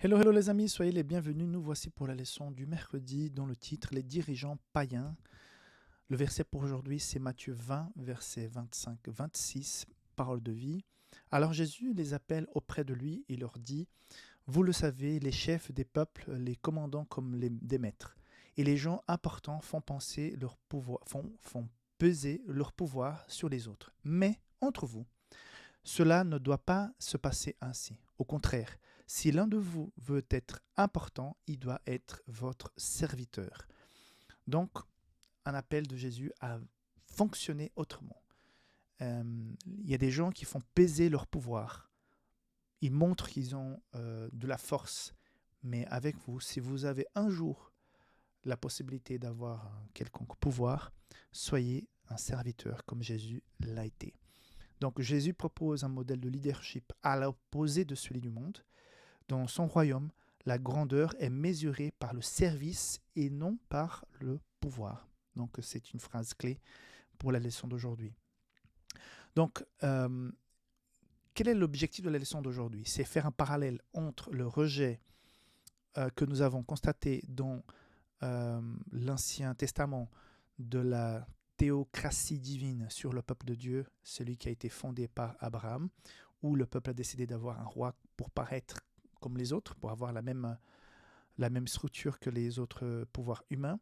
Hello, hello les amis, soyez les bienvenus. Nous voici pour la leçon du mercredi dont le titre Les dirigeants païens. Le verset pour aujourd'hui, c'est Matthieu 20, versets 25-26, parole de vie. Alors Jésus les appelle auprès de lui et leur dit: Vous le savez, les chefs des peuples, les commandants comme des maîtres, et les gens importants font peser leur pouvoir sur les autres. Mais entre vous, cela ne doit pas se passer ainsi. Au contraire, si l'un de vous veut être important, il doit être votre serviteur. Donc, un appel de Jésus à fonctionner autrement. Il y a des gens qui font peser leur pouvoir. Ils montrent qu'ils ont de la force. Mais avec vous, si vous avez un jour la possibilité d'avoir un quelconque pouvoir, soyez un serviteur comme Jésus l'a été. Donc Jésus propose un modèle de leadership à l'opposé de celui du monde. Dans son royaume, la grandeur est mesurée par le service et non par le pouvoir. Donc c'est une phrase clé pour la leçon d'aujourd'hui. Donc quel est l'objectif de la leçon d'aujourd'hui? C'est faire un parallèle entre le rejet que nous avons constaté dans l'Ancien Testament de la théocratie divine sur le peuple de Dieu, celui qui a été fondé par Abraham, où le peuple a décidé d'avoir un roi pour paraître comme les autres, pour avoir la même structure que les autres pouvoirs humains.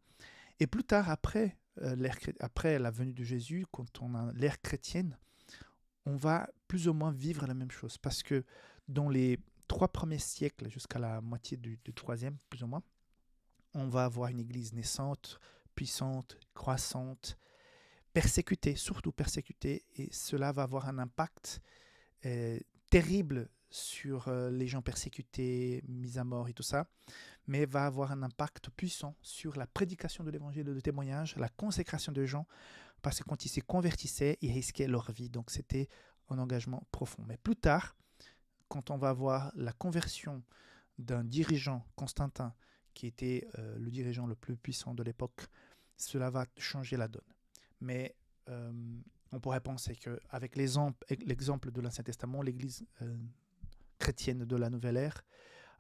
Et plus tard, après la venue de Jésus, quand on a l'ère chrétienne, on va plus ou moins vivre la même chose. Parce que dans les 3 premiers siècles, jusqu'à la moitié du 3e, plus ou moins, on va avoir une église naissante, puissante, croissante, persécutée, surtout persécutée, et cela va avoir un impact terrible sur les gens persécutés, mis à mort et tout ça, mais va avoir un impact puissant sur la prédication de l'évangile, le témoignage, la consécration de gens, parce que quand ils se convertissaient, ils risquaient leur vie, donc c'était un engagement profond. Mais plus tard, quand on va voir la conversion d'un dirigeant, Constantin, qui était le dirigeant le plus puissant de l'époque, cela va changer la donne. Mais on pourrait penser qu'avec l'exemple de l'Ancien Testament, l'Église chrétienne de la Nouvelle Ère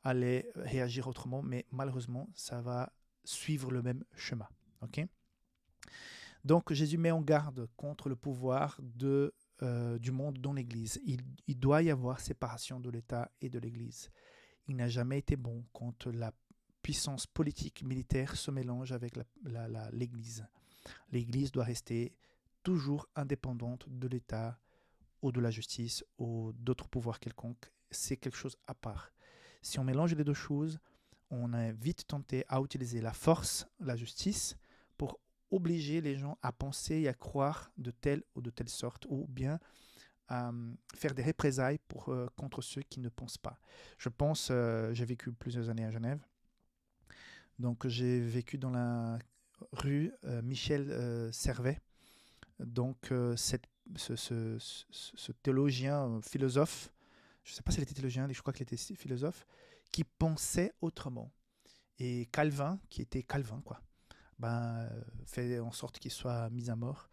allait réagir autrement, mais malheureusement, ça va suivre le même chemin. Okay? Donc Jésus met en garde contre le pouvoir du monde dans l'Église. Il doit y avoir séparation de l'État et de l'Église. Il n'a jamais été bon quand la puissance politique, militaire se mélange avec l'Église. L'Église doit rester toujours indépendante de l'État ou de la justice ou d'autres pouvoirs quelconques. C'est quelque chose à part. Si on mélange les deux choses, on est vite tenté à utiliser la force, la justice, pour obliger les gens à penser et à croire de telle ou de telle sorte, ou bien faire des représailles contre ceux qui ne pensent pas. J'ai vécu plusieurs années à Genève, donc j'ai vécu dans la rue Michel Servet, donc ce théologien, philosophe, je ne sais pas s'il était théologien, je crois qu'il était philosophe, qui pensait autrement. Et Calvin, qui était Calvin, fait en sorte qu'il soit mis à mort.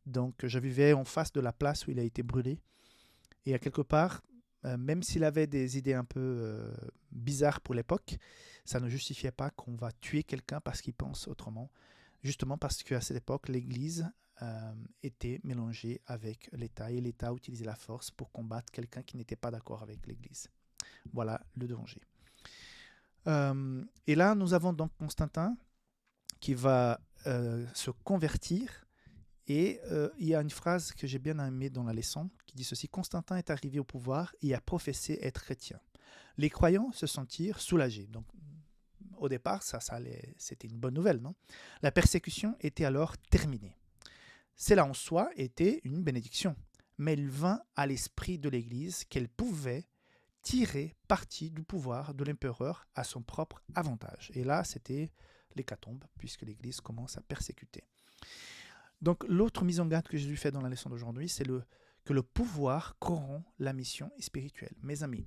Donc je vivais en face de la place où il a été brûlé. Et à quelque part, même s'il avait des idées un peu bizarres pour l'époque, ça ne justifiait pas qu'on va tuer quelqu'un parce qu'il pense autrement. Justement parce qu'à cette époque, l'Église était mélangée avec l'État et l'État utilisait la force pour combattre quelqu'un qui n'était pas d'accord avec l'Église. Voilà le danger. Et là, nous avons donc Constantin qui va se convertir. Et il y a une phrase que j'ai bien aimée dans la leçon qui dit ceci: Constantin est arrivé au pouvoir et a professé être chrétien. Les croyants se sentirent soulagés. Donc, au départ, c'était une bonne nouvelle, non? La persécution était alors terminée. Cela en soi était une bénédiction, mais il vint à l'esprit de l'Église qu'elle pouvait tirer parti du pouvoir de l'empereur à son propre avantage. Et là, c'était l'hécatombe, puisque l'Église commence à persécuter. Donc, l'autre mise en garde que Jésus fait dans la leçon d'aujourd'hui, c'est que le pouvoir corrompt la mission spirituelle. Mes amis,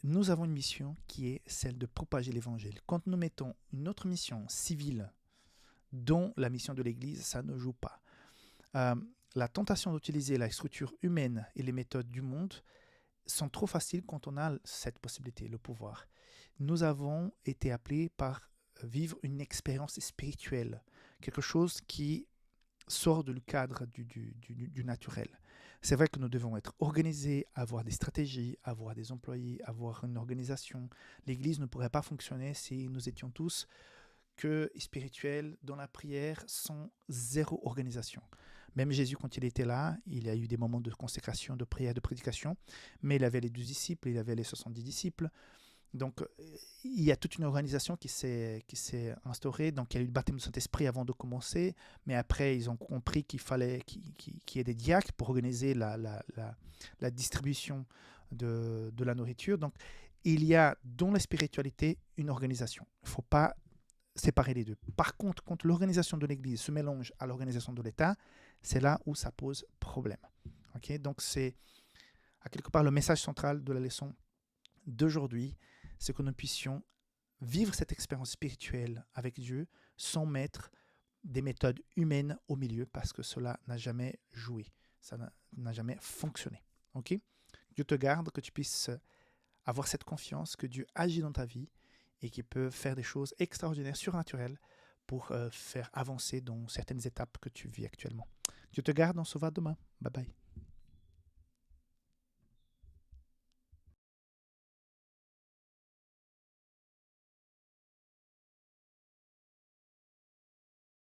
nous avons une mission qui est celle de propager l'Évangile. Quand nous mettons une autre mission civile dont la mission de l'Église, ça ne joue pas. La tentation d'utiliser la structure humaine et les méthodes du monde sont trop faciles quand on a cette possibilité, le pouvoir. Nous avons été appelés par vivre une expérience spirituelle, quelque chose qui sort du cadre du naturel. C'est vrai que nous devons être organisés, avoir des stratégies, avoir des employés, avoir une organisation. L'Église ne pourrait pas fonctionner si nous étions tous que spirituels dans la prière sans zéro organisation. Même Jésus, quand il était là, il a eu des moments de consécration, de prière, de prédication, mais il avait les 12 disciples, il avait les 70 disciples. Donc, il y a toute une organisation qui s'est instaurée. Donc, il y a eu le baptême du Saint-Esprit avant de commencer, mais après, ils ont compris qu'il fallait qu'il y ait des diacres pour organiser la distribution de la nourriture. Donc, il y a dans la spiritualité une organisation. Il ne faut pas séparer les deux. Par contre, quand l'organisation de l'Église se mélange à l'organisation de l'État, c'est là où ça pose problème. Okay? Donc, c'est à quelque part le message central de la leçon d'aujourd'hui, c'est que nous puissions vivre cette expérience spirituelle avec Dieu sans mettre des méthodes humaines au milieu parce que cela n'a jamais joué, ça n'a jamais fonctionné. Ok? Dieu te garde, que tu puisses avoir cette confiance que Dieu agit dans ta vie et qu'il peut faire des choses extraordinaires, surnaturelles pour faire avancer dans certaines étapes que tu vis actuellement. Dieu te garde, on se voit demain. Bye bye.